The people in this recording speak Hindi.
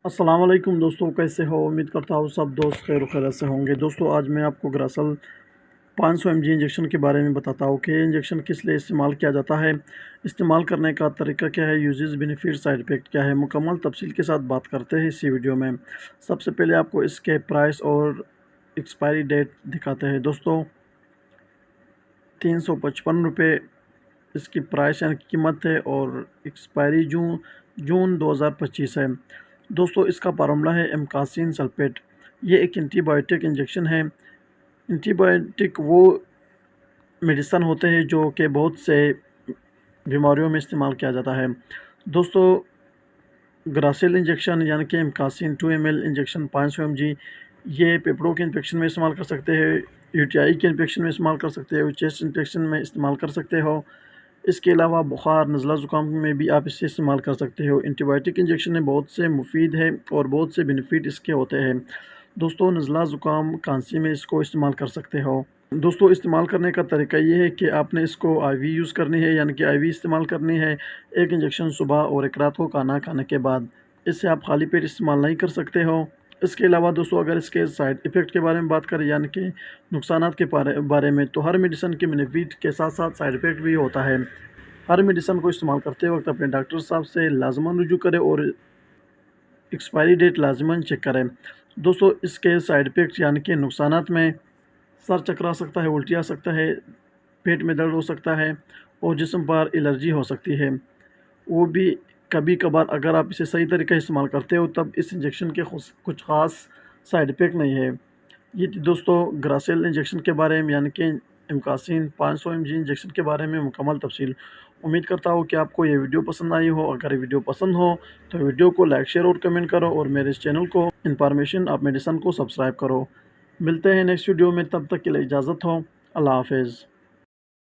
अस्सलाम वालेकुम दोस्तों, कैसे हो? उम्मीद करता हूँ सब दोस्त खैर खैरियत से होंगे। दोस्तों आज मैं आपको ग्रासल 500 mg इंजेक्शन के बारे में बताता हूँ कि ये इंजेक्शन किस लिए इस्तेमाल किया जाता है, इस्तेमाल करने का तरीका क्या है, यूजेस, बेनिफिट, साइड इफ़ेक्ट क्या है, मुकम्मल तफसील के साथ बात करते हैं इसी वीडियो में। सबसे पहले आपको इसके प्राइस और एक्सपायरी डेट दिखाते हैं। दोस्तों 355 रुपये इसकी प्राइस यानी कीमत है और एक्सपायरी जून जून 2025 है। दोस्तों इसका फार्मूला है एमकासिन सल्फेट। ये एक एंटीबायोटिक इंजेक्शन है। एंटीबायोटिक वो मेडिसन होते हैं जो कि बहुत से बीमारियों में इस्तेमाल किया जाता है। दोस्तों ग्रासिल इंजेक्शन यानी कि एमकासिन 2 ml इंजेक्शन 500 mg ये फेफड़ों के इन्फेक्शन में इस्तेमाल कर सकते हैं, यूटीआई के इन्फेक्शन में इस्तेमाल कर सकते हो, चेस्ट इन्फेक्शन में इस्तेमाल कर सकते हो। इसके अलावा बुखार, नज़ला ज़ुकाम में भी आप इसे इस्तेमाल कर सकते हो। एंटीबायोटिक इंजेक्शन में बहुत से मुफीद है और बहुत से बेनिफिट इसके होते हैं। दोस्तों नज़ला ज़ुकाम, खांसी में इसको इस्तेमाल कर सकते हो। दोस्तों इस्तेमाल करने का तरीका ये है कि आपने इसको आईवी यूज़ करनी है, यानी कि आईवी इस्तेमाल करनी है। एक इंजेक्शन सुबह और एक रात को खाना खाने के बाद। इसे आप खाली पेट इस्तेमाल नहीं कर सकते हो। इसके अलावा दोस्तों अगर इसके साइड इफ़ेक्ट के बारे में बात करें, यानी कि नुकसानात के बारे में, तो हर मेडिसिन के बेनिफिट के साथ-साथ साइड इफ़ेक्ट भी होता है। हर मेडिसिन को इस्तेमाल करते वक्त अपने डॉक्टर साहब से लाज़िमन रुजू करें और एक्सपायरी डेट लाज़िमन चेक करें। दोस्तों इसके साइड इफ़ेक्ट्स यानी कि नुकसानात में सर चकरा सकता है, उल्टी आ सकता है, पेट में दर्द हो सकता है और जिस्म पर एलर्जी हो सकती है। वो भी कभी-कभार अगर आप इसे सही तरीके से इस्तेमाल करते हो तब इस इंजेक्शन के कुछ ख़ास साइड इफ़ेक्ट नहीं है। ये थी दोस्तों ग्रासिल इंजेक्शन के बारे में, यानी कि एमकासिन 500 mg इंजेक्शन के बारे में मुकम्मल तफसील। उम्मीद करता हूँ कि आपको ये वीडियो पसंद आई हो। अगर ये वीडियो पसंद हो तो वीडियो को लाइक, शेयर और कमेंट करो और मेरे इस चैनल को इन्फॉर्मेशन ऑफ मेडिसिन को सब्सक्राइब करो। मिलते हैं नेक्स्ट वीडियो में, तब तक के लिए इजाज़त हो। अल्लाह हाफ़िज़।